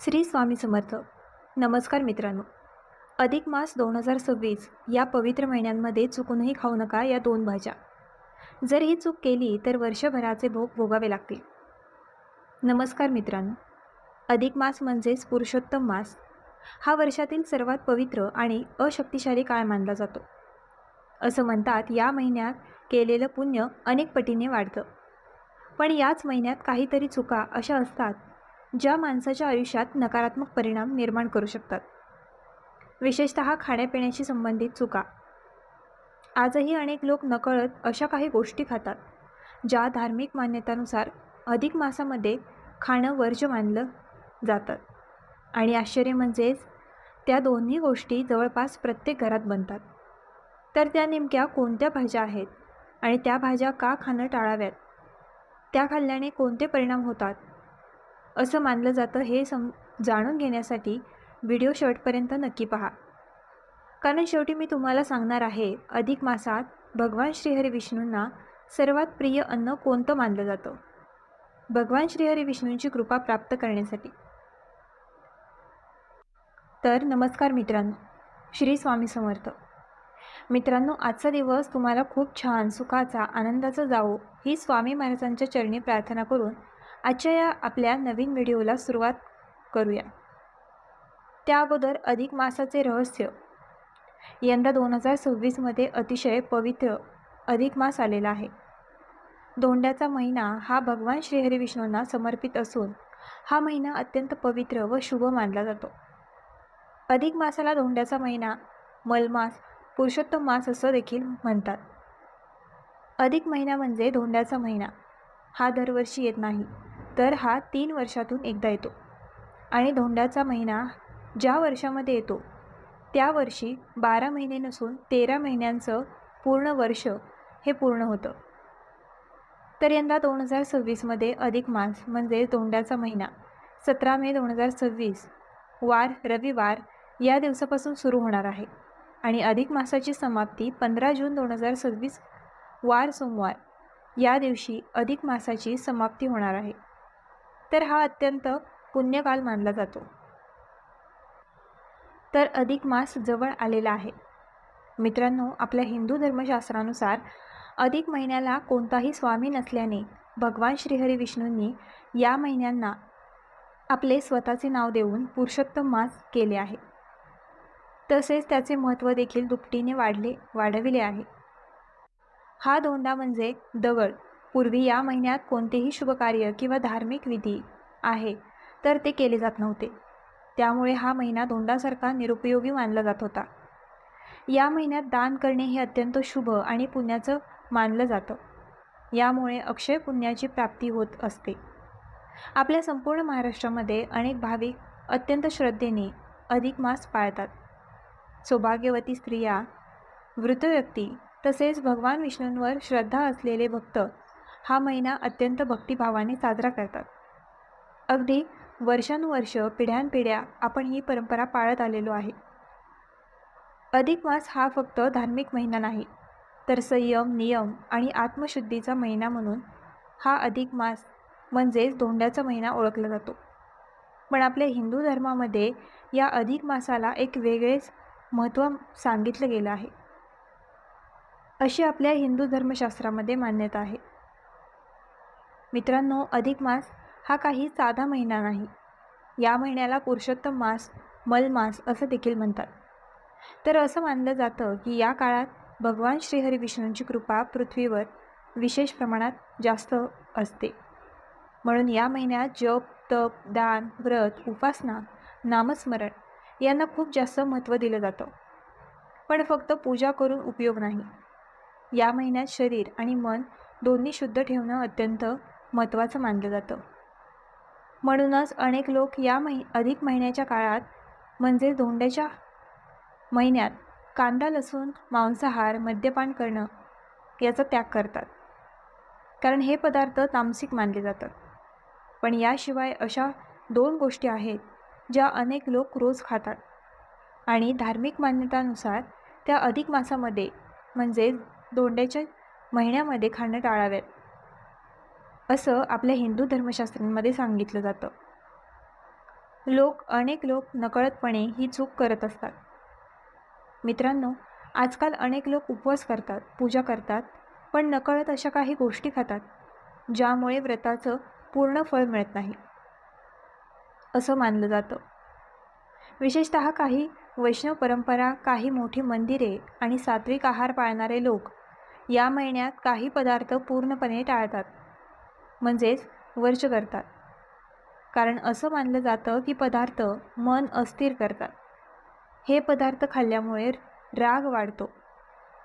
श्री स्वामी समर्थ. नमस्कार मित्रांनो. अधिक मास 2026 या पवित्र महिन्यांमध्ये चुकूनही खाऊ नका या दोन भाज्या. जर ही चूक केली तर वर्षभराचे भोग भोगावे लागतील. नमस्कार मित्रांनो. अधिक मास म्हणजेच पुरुषोत्तम मास. हा वर्षातील सर्वात पवित्र आणि अशक्तिशाली काळ मानला जातो. असं म्हणतात या महिन्यात केलेलं पुण्य अनेक पटीने वाढतं. पण याच महिन्यात काहीतरी चुका अशा असतात ज्या माणसाच्या आयुष्यात नकारात्मक परिणाम निर्माण करू शकतात. विशेषतः खाण्यापिण्याशी संबंधित चुका. आजही अनेक लोक नकळत अशा काही गोष्टी खातात ज्या धार्मिक मान्यतानुसार अधिक मासामध्ये खाणं वर्ज्य मानलं जातं. आणि आश्चर्य म्हणजेच त्या दोन्ही गोष्टी जवळपास प्रत्येक घरात बनतात. तर त्या नेमक्या कोणत्या भाज्या आहेत आणि त्या भाज्या का खाणं टाळाव्यात? त्या खाल्ल्याने कोणते परिणाम होतात असं मानलं जातं हे जाणून घेण्यासाठी व्हिडिओ शेवटपर्यंत नक्की पहा. कारण शेवटी मी तुम्हाला सांगणार आहे अधिक मासात भगवान श्रीहरी विष्णूंना सर्वात प्रिय अन्न कोणतं मानलं जातं, भगवान श्रीहरी विष्णूंची कृपा प्राप्त करण्यासाठी. तर नमस्कार मित्रांनो, श्री स्वामी समर्थ. मित्रांनो, आजचा दिवस तुम्हाला खूप छान, सुखाचा, आनंदाचा जावो ही स्वामी महाराजांच्या चरणी प्रार्थना करून आजच्या या आपल्या नवीन व्हिडिओला सुरुवात करूया. त्या अगोदर अधिक मासाचे रहस्य. यंदा 2026मध्ये अतिशय पवित्र अधिक मास आलेला आहे. धोंड्याचा महिना हा भगवान श्रीहरी विष्णूंना समर्पित असून हा महिना अत्यंत पवित्र व शुभ मानला जातो. अधिक मासाला धोंड्याचा महिना, मलमास, पुरुषोत्तम मास असं देखील म्हणतात. अधिक महिना म्हणजे धोंड्याचा महिना. हा दरवर्षी येत नाही, तर हा 3 वर्षातून एकदा येतो. आणि धोंड्याचा महिना ज्या वर्षामध्ये येतो त्या वर्षी 12 महिने नसून 13 महिन्यांचं पूर्ण वर्ष हे पूर्ण होतं. तर यंदा 2026मध्ये अधिक मास म्हणजे धोंड्याचा महिना 17 मे 2026 वार रविवार या दिवसापासून सुरू होणार आहे. आणि अधिक मासाची समाप्ती 15 जून 2026 वार सोमवार या दिवशी अधिक मासाची समाप्ती होणार आहे. तर हा अत्यंत पुण्यकाल मानला जातो. तर अधिक मास जवळ आलेला आहे. मित्रांनो, आपल्या हिंदू धर्मशास्त्रानुसार अधिक महिन्याला कोणताही स्वामी नसल्याने भगवान श्रीहरी विष्णूंनी या महिन्यांना आपले स्वतःचे नाव देऊन पुरुषोत्तम मास केले आहे. तसेच त्याचे महत्त्व देखील दुपटीने वाढविले आहे. हा धोंडा म्हणजे दगड. पूर्वी या महिन्यात कोणतेही शुभकार्य किंवा धार्मिक विधी आहे तर ते केले जात नव्हते. त्यामुळे हा महिना धोंडासारखा निरुपयोगी मानला जात होता. या महिन्यात दान करणे हे अत्यंत शुभ आणि पुण्याचं मानलं जातं. यामुळे अक्षय पुण्याची प्राप्ती होत असते. आपल्या संपूर्ण महाराष्ट्रामध्ये अनेक भाविक अत्यंत श्रद्धेने अधिक मास पाळतात. सौभाग्यवती स्त्रिया, वृद्ध व्यक्ती तसेच भगवान विष्णूंवर श्रद्धा असलेले भक्त हा महिना अत्यंत भक्तिभावाने साजरा करतात. अगदी वर्षानुवर्ष, पिढ्यानपिढ्या आपण ही परंपरा पाळत आलेलो आहे. अधिक मास हा फक्त धार्मिक महिना नाही, तर संयम, नियम आणि आत्मशुद्धीचा महिना म्हणून हा अधिक मास म्हणजेच धोंड्याचा महिना ओळखला जातो. पण आपल्या हिंदू धर्मामध्ये या अधिक मासाला एक वेगळेच महत्त्व सांगितलं गेलं आहे, अशी आपल्या हिंदू धर्मशास्त्रामध्ये मान्यता आहे. मित्रांनो, अधिक मास हा काही साधा महिना नाही. या महिन्याला पुरुषोत्तम मास, मलमास असं देखील म्हणतात. तर असं मानलं जातं की या काळात भगवान श्रीहरी विष्णूंची कृपा पृथ्वीवर विशेष प्रमाणात जास्त असते. म्हणून या महिन्यात जप, तप, दान, व्रत, उपासना, नामस्मरण यांना खूप जास्त महत्त्व दिलं जातं. पण फक्त पूजा करून उपयोग नाही. या महिन्यात शरीर आणि मन दोन्ही शुद्ध ठेवणं अत्यंत महत्त्वाचं मानलं जातं. म्हणूनच अनेक लोक या अधिक महिन्याच्या काळात म्हणजे धोंड्याच्या महिन्यात कांदा, लसूण, मांसाहार, मद्यपान करणं याचा त्याग करतात. कारण हे पदार्थ तामसिक मानले जातात. पण याशिवाय अशा 2 गोष्टी आहेत ज्या अनेक लोक रोज खातात आणि धार्मिक मान्यतानुसार त्या अधिक मासामध्ये म्हणजे धोंड्याच्या महिन्यामध्ये खाणं टाळाव्यात, असं आपल्या हिंदू धर्मशास्त्रांमध्ये सांगितलं जातं. अनेक लोक नकळतपणे ही चूक करत असतात. मित्रांनो, आजकाल अनेक लोक उपवास करतात, पूजा करतात, पण नकळत अशा काही गोष्टी खातात, ज्यामुळे व्रताचं पूर्ण फळ मिळत नाही, असं मानलं जातं. विशेषतः काही वैष्णव परंपरा, काही मोठी मंदिरे आणि सात्विक आहार पाळणारे लोक या महिन्यात काही पदार्थ पूर्णपणे टाळतात, म्हणजेच वर्ज करतात. कारण असं मानलं जातं की पदार्थ मन अस्थिर करतात. हे पदार्थ खाल्ल्यामुळे राग वाढतो,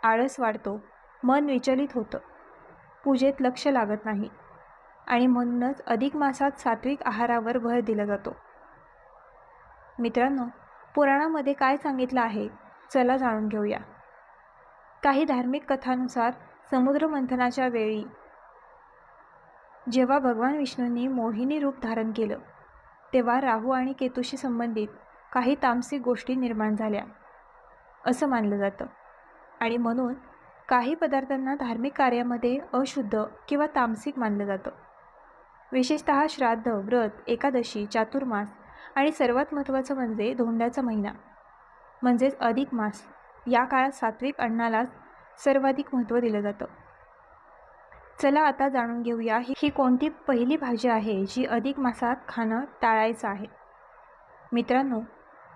आळस वाढतो, मन विचलित होतं, पूजेत लक्ष लागत नाही आणि म्हणूनच अधिक मासात सात्विक आहारावर भर दिला जातो. मित्रांनो, पुराणामध्ये काय सांगितलं आहे, चला जाणून घेऊया. काही धार्मिक कथानुसार समुद्र मंथनाच्या वेळी जेव्हा भगवान विष्णूंनी मोहिनी रूप धारण केलं, तेव्हा राहू आणि केतूशी संबंधित काही तामसिक गोष्टी निर्माण झाल्या, असं मानलं जातं. आणि म्हणून काही पदार्थांना धार्मिक कार्यामध्ये अशुद्ध किंवा तामसिक मानलं जातं. विशेषतः श्राद्ध, व्रत, एकादशी, चातुर्मास आणि सर्वात महत्त्वाचं म्हणजे धोंड्याचा महिना म्हणजेच अधिक मास, या काळात सात्विक अन्नालाच सर्वाधिक महत्त्व दिलं जातं. चला आता जाणून घेऊया ही कोणती पहिली भाजी आहे जी अधिक मासात खाणं टाळायचं आहे. मित्रांनो,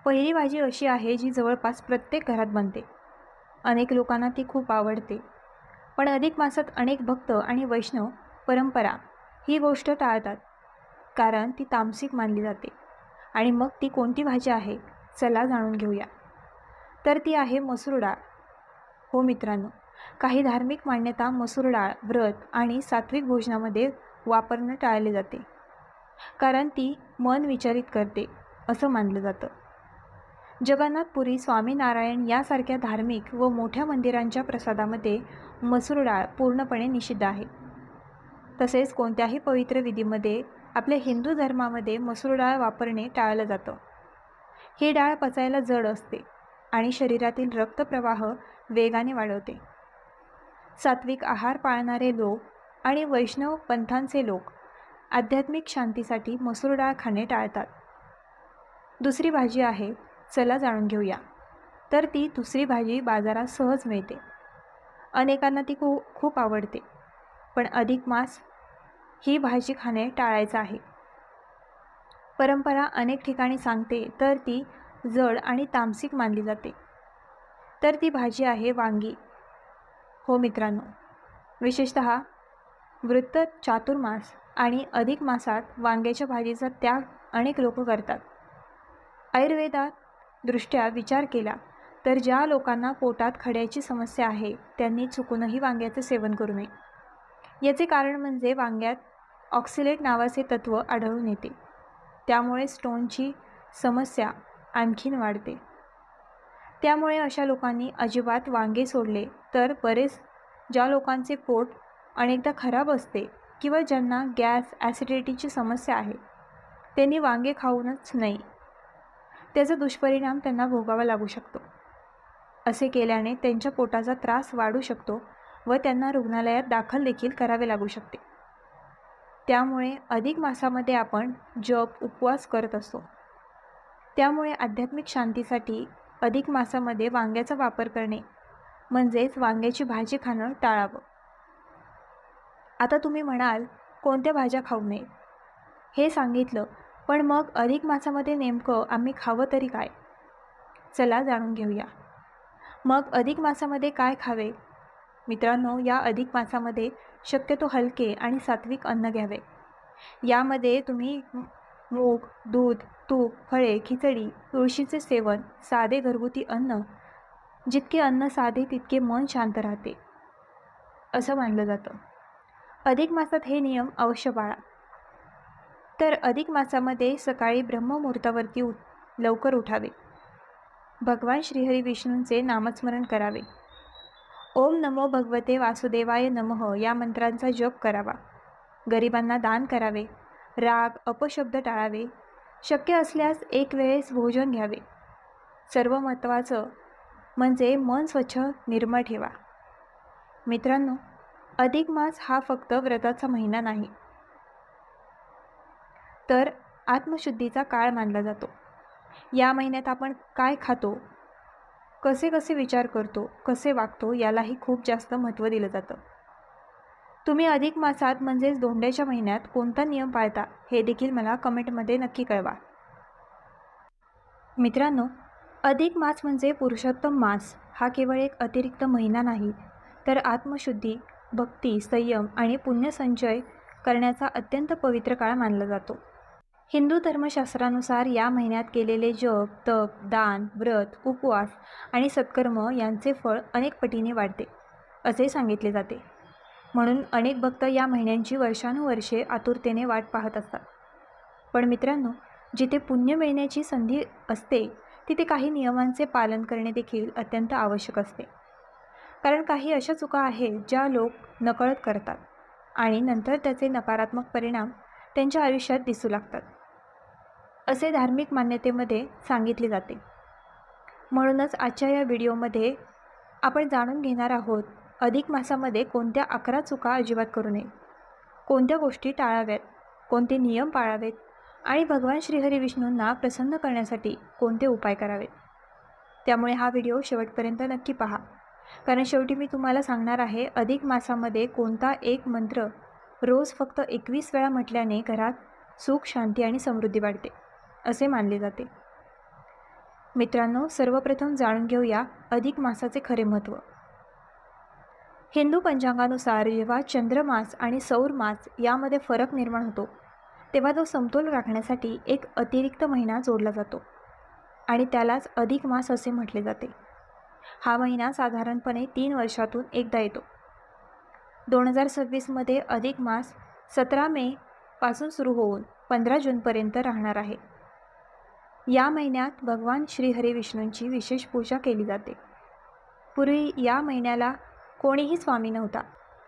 पहिली भाजी अशी आहे जी जवळपास प्रत्येक घरात बनते. अनेक लोकांना ती खूप आवडते, पण अधिक मासात अनेक भक्त आणि वैष्णव परंपरा ही गोष्ट टाळतात, कारण ती तामसिक मानली जाते. आणि मग ती कोणती भाजी आहे, चला जाणून घेऊया. तर ती आहे मसूर डाळ. हो मित्रांनो, काही धार्मिक मान्यता मसूर डाळ व्रत आणि सात्विक भोजनामध्ये वापरणं टाळले जाते, कारण ती मन विचलित करते, असं मानलं जातं. जगन्नाथपुरी, स्वामीनारायण यासारख्या धार्मिक व मोठ्या मंदिरांच्या प्रसादामध्ये मसूर डाळ पूर्णपणे निषिद्ध आहे. तसेच कोणत्याही पवित्र विधीमध्ये आपल्या हिंदू धर्मामध्ये मसूर डाळ वापरणे टाळलं जातं. ही डाळ पचायला जड असते आणि शरीरातील रक्तप्रवाह वेगाने वाढवते. सात्विक आहार पाळणारे लोक आणि वैष्णव पंथांचे लोक आध्यात्मिक शांतीसाठी मसूर डाळ खाणे टाळतात. दुसरी भाजी आहे, चला जाणून घेऊया. तर ती दुसरी भाजी बाजारात सहज मिळते. अनेकांना ती खूप आवडते, पण अधिक मास ही भाजी खाणे टाळायचं आहे. परंपरा अनेक ठिकाणी सांगते तर ती जड आणि तामसिक मानली जाते. तर ती भाजी आहे वांगी. हो मित्रांनो, विशेषतः वृत्त चातुर्मास आणि अधिक मासात वांग्याच्या भाजीचा त्याग अनेक लोक करतात. आयुर्वेदात दृष्ट्या विचार केला तर ज्या लोकांना पोटात खड्याची समस्या आहे त्यांनी चुकूनही वांग्याचे सेवन करू नये. याचे कारण म्हणजे वांग्यात ऑक्सिलेट नावाचे तत्त्व आढळून येते, त्यामुळे स्टोनची समस्या आणखीन वाढते. त्यामुळे अशा लोकांनी अजिबात वांगे सोडले तर बरेच ज्या लोकांचे पोट अनेकदा खराब असते किंवा ज्यांना गॅस ॲसिडिटीची समस्या आहे त्यांनी वांगे खाऊनच नाही. त्याचा दुष्परिणाम त्यांना भोगावा लागू शकतो. असे केल्याने त्यांच्या पोटाचा त्रास वाढू शकतो व त्यांना रुग्णालयात दाखल देखील करावे लागू शकते. त्यामुळे अधिक मासामध्ये आपण जप उपवास करत असतो. त्यामुळे आध्यात्मिक शांतीसाठी अधिक मासामध्ये वांग्याचा वापर करणे म्हणजेच वांग्याची भाजी खाणं टाळावं. आता तुम्ही म्हणाल, कोणत्या भाज्या खाऊ नये हे सांगितलं, पण मग अधिक मासामध्ये नेमकं आम्ही खावं तरी काय? चला जाणून घेऊया. मग अधिक मासामध्ये काय खावे? मित्रांनो, या अधिक मासामध्ये शक्यतो हलके आणि सात्विक अन्न घ्यावे. यामध्ये तुम्ही मूग, दूध, तूप, फळे, खिचडी, तुळशीचे सेवन, साधे घरगुती अन्न. जितके अन्न साधे तितके मन शांत राहते, असं मानलं जातं. अधिक मासात हे नियम अवश्य पाळा. तर अधिक मासामध्ये सकाळी ब्रह्ममुहूर्तावरती लवकर उठावे. भगवान श्रीहरी विष्णूंचे नामस्मरण करावे. ओम नमो भगवते वासुदेवाय नमः या मंत्रांचा जप करावा. गरिबांना दान करावे. राग अपशब्द टाळावे. शक्य असल्यास एक वेळेस भोजन घ्यावे. सर्व महत्त्वाचं म्हणजे मन स्वच्छ निर्मळ ठेवा. मित्रांनो, अधिक मास हा फक्त व्रताचा महिना नाही, तर आत्मशुद्धीचा काळ मानला जातो. या महिन्यात आपण काय खातो, कसे कसे विचार करतो, कसे वागतो यालाही खूप जास्त महत्त्व दिलं जातं. तुम्ही अधिक मासात म्हणजेच धोंड्याच्या महिन्यात कोणता नियम पाळता हे देखील मला कमेंटमध्ये नक्की कळवा. मित्रांनो, अधिक मास म्हणजे पुरुषोत्तम मास हा केवळ एक अतिरिक्त महिना नाही, तर आत्मशुद्धी, भक्ती, संयम आणि पुण्यसंचय करण्याचा अत्यंत पवित्र काळ मानला जातो. हिंदू धर्मशास्त्रानुसार या महिन्यात केलेले जप, तप, दान, व्रत, उपवास आणि सत्कर्म यांचे फळ अनेक पटीने वाढते असे सांगितले जाते. म्हणून अनेक भक्त या महिन्यांची वर्षानुवर्षे आतुरतेने वाट पाहत असतात. पण मित्रांनो, जिथे पुण्य मिळण्याची संधी असते तिथे काही नियमांचे पालन करणे देखील अत्यंत आवश्यक असते. कारण काही अशा चुका आहेत ज्या लोक नकळत करतात आणि नंतर त्याचे नकारात्मक परिणाम त्यांच्या आयुष्यात दिसू लागतात, असे धार्मिक मान्यतेमध्ये सांगितले जाते. म्हणूनच आजच्या या व्हिडिओमध्ये आपण जाणून घेणार आहोत, अधिक मासामध्ये कोणत्या 11 चुका अजिबात करू नये, कोणत्या गोष्टी टाळाव्यात, कोणते नियम पाळावेत आणि भगवान श्रीहरी विष्णूंना प्रसन्न करण्यासाठी कोणते उपाय करावेत. त्यामुळे हा व्हिडिओ शेवटपर्यंत नक्की पहा, कारण शेवटी मी तुम्हाला सांगणार आहे अधिक मासामध्ये कोणता एक मंत्र रोज फक्त 21 वेळा म्हटल्याने घरात सुख, शांती आणि समृद्धी वाढते असे मानले जाते. मित्रांनो, सर्वप्रथम जाणून घेऊया अधिक मासाचे खरे महत्त्व. हिंदू पंचांगानुसार जेव्हा चंद्रमास आणि सौर मास यामध्ये फरक निर्माण होतो, तेव्हा तो समतोल राखण्यासाठी एक अतिरिक्त महिना जोडला जातो आणि त्यालाच अधिक मास असे म्हटले जाते. हा महिना साधारणपणे 3 वर्षातून एकदा येतो. 2026मध्ये अधिक मास 17 मे पासून सुरू होऊन 15 जूनपर्यंत राहणार आहे. या महिन्यात भगवान श्रीहरी विष्णूंची विशेष पूजा केली जाते. पूर्वी या महिन्याला कोणीही स्वामी नव्हता,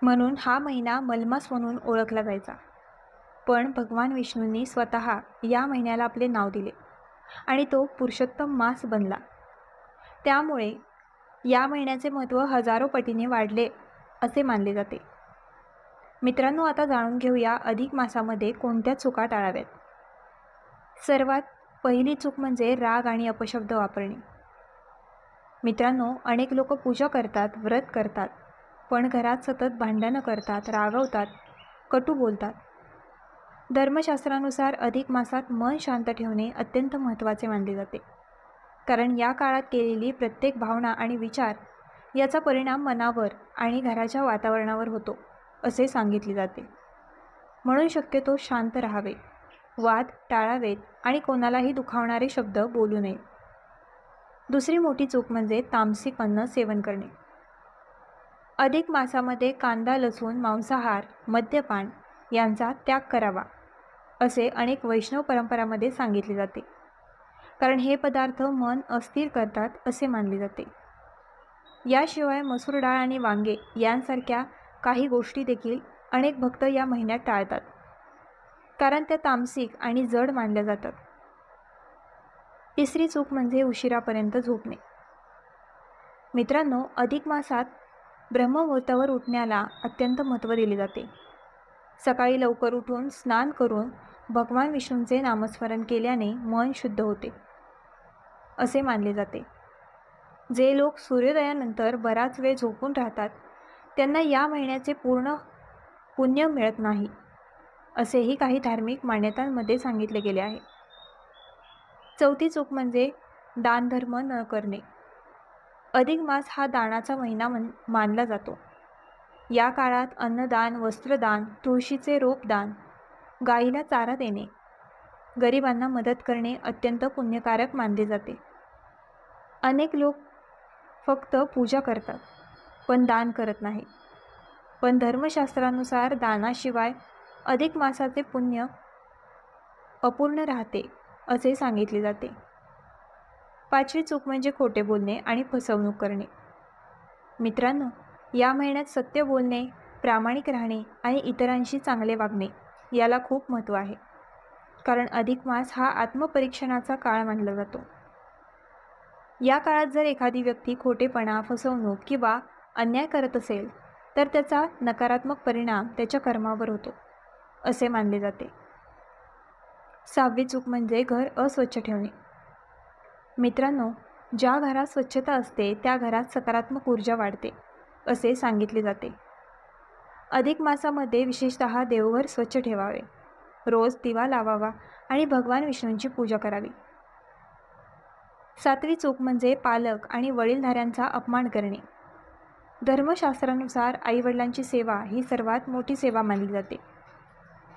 म्हणून हा महिना मलमास म्हणून ओळखला जायचा. पण भगवान विष्णूंनी स्वतः या महिन्याला आपले नाव दिले आणि तो पुरुषोत्तम मास बनला. त्यामुळे या महिन्याचे महत्त्व हजारो पटीने वाढले असे मानले जाते. मित्रांनो, आता जाणून घेऊया अधिक मासामध्ये कोणत्या चुका टाळाव्यात. सर्वात पहिली चूक म्हणजे राग आणि अपशब्द वापरणे. मित्रांनो, अनेक लोक पूजा करतात, व्रत करतात, पण घरात सतत भांडणं करतात, रागवतात, कटू बोलतात. धर्मशास्त्रानुसार अधिक मासात मन शांत ठेवणे अत्यंत महत्त्वाचे मानले जाते, कारण या काळात केलेली प्रत्येक भावना आणि विचार याचा परिणाम मनावर आणि घराच्या वातावरणावर होतो असे सांगितले जाते. म्हणून शक्यतो शांत राहावे, वाद टाळावेत आणि कोणालाही दुखावणारे शब्द बोलू नये. दुसरी मोठी चूक म्हणजे तामसिक अन्न सेवन करणे. अधिक मासामध्ये कांदा, लसूण, मांसाहार, मद्यपान यांचा त्याग करावा असे अनेक वैष्णव परंपरांमध्ये सांगितले जाते, कारण हे पदार्थ मन अस्थिर करतात असे मानले जाते. याशिवाय मसूर डाळ आणि वांगे यांसारख्या काही गोष्टी देखील अनेक भक्त या महिन्यात टाळतात, कारण त्या तामसिक आणि जड मानल्या जातात. तिसरी चूक म्हणजे उशिरापर्यंत झोपणे. मित्रांनो, अधिक मासात ब्रह्ममुहूर्तावर उठण्याला अत्यंत महत्त्व दिले जाते. सकाळी लवकर उठून स्नान करून भगवान विष्णूंचे नामस्मरण केल्याने मन शुद्ध होते असे मानले जाते. जे लोक सूर्योदयानंतर बराच वेळ झोपून राहतात त्यांना या महिन्याचे पूर्ण पुण्य मिळत नाही असेही काही धार्मिक मान्यतांमध्ये सांगितले गेले आहे. चौथी चूक म्हणजे दानधर्म न करणे. अधिक मास हा दानाचा महिना मानला जातो. या काळात अन्नदान, वस्त्रदान, तुळशीचे रोपदान, गाईला चारा देणे, गरिबांना मदत करणे अत्यंत पुण्यकारक मानले जाते. अनेक लोक फक्त पूजा करतात पण दान करत नाही. पण धर्मशास्त्रानुसार दानाशिवाय अधिक मासाचे पुण्य अपूर्ण राहते असे सांगितले जाते. पाचवी चूक म्हणजे खोटे बोलणे आणि फसवणूक करणे. मित्रांनो, या महिन्यात सत्य बोलणे, प्रामाणिक राहणे आणि इतरांशी चांगले वागणे याला खूप महत्त्व आहे, कारण अधिक मास हा आत्मपरीक्षणाचा काळ मानला जातो. या काळात जर एखादी व्यक्ती खोटेपणा, फसवणूक किंवा अन्याय करत असेल तर त्याचा नकारात्मक परिणाम त्याच्या कर्मावर होतो असे मानले जाते. 6वी चूक म्हणजे घर अस्वच्छ ठेवणे. मित्रांनो, ज्या घरात स्वच्छता असते त्या घरात सकारात्मक ऊर्जा वाढते, असे सांगितले जाते. अधिक मासामध्ये विशेषतः देवघर स्वच्छ ठेवावे, रोज दिवा लावावा आणि भगवान विष्णूंची पूजा करावी. 7वी चूक म्हणजे पालक आणि वडीलधाऱ्यांचा अपमान करणे. धर्मशास्त्रानुसार आईवडिलांची सेवा ही सर्वात मोठी सेवा मानली जाते.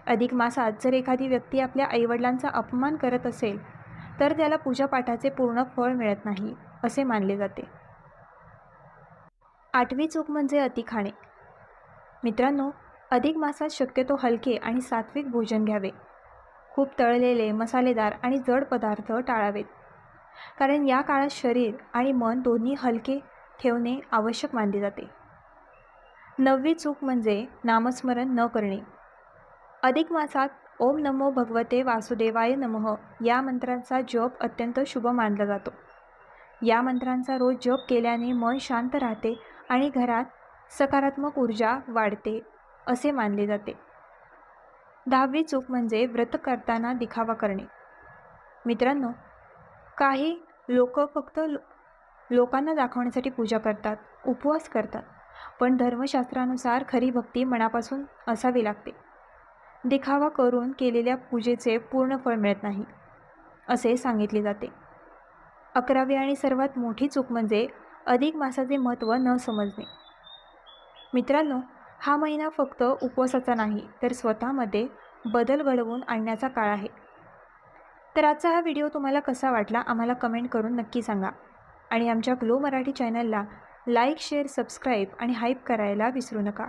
अधिक मासात जर एखादी व्यक्ती आपल्या आईवडिलांचा अपमान करत असेल तर त्याला पूजापाठाचे पूर्ण फळ मिळत नाही, असे मानले जाते. 8वी चूक म्हणजे अति खाणे. मित्रांनो, अधिक मासात शक्यतो हलके आणि सात्विक भोजन घ्यावे. खूप तळलेले, मसालेदार आणि जड पदार्थ टाळावेत, कारण या काळात शरीर आणि मन दोन्ही हलके ठेवणे आवश्यक मानले जाते. 9वी चूक म्हणजे नामस्मरण न करणे. अधिक मासात ओम नमो भगवते वासुदेवाय नमः या मंत्राचा जप अत्यंत शुभ मानला जातो. या मंत्रांचा रोज जप केल्याने मन शांत राहते आणि घरात सकारात्मक ऊर्जा वाढते, असे मानले जाते. 10वी चूक म्हणजे व्रत करताना दिखावा करणे. मित्रांनो, काही लोक फक्त लोकांना दाखवण्यासाठी पूजा करतात, उपवास करतात, पण धर्मशास्त्रानुसार खरी भक्ती मनापासून असावी लागते. दिखावा करून केलेल्या पूजेचे पूर्ण फळ मिळत नाही, असे सांगितले जाते. 11वी आणि सर्वात मोठी चूक म्हणजे अधिक मासाचे महत्त्व न समजणे. मित्रांनो, हा महिना फक्त उपवासाचा नाही तर स्वतःमध्ये बदल घडवून आणण्याचा काळ आहे. तर आजचा हा व्हिडिओ तुम्हाला कसा वाटला आम्हाला कमेंट करून नक्की सांगा आणि आमच्या ग्लो मराठी चॅनलला लाईक, शेअर, सबस्क्राईब आणि हाईप करायला विसरू नका.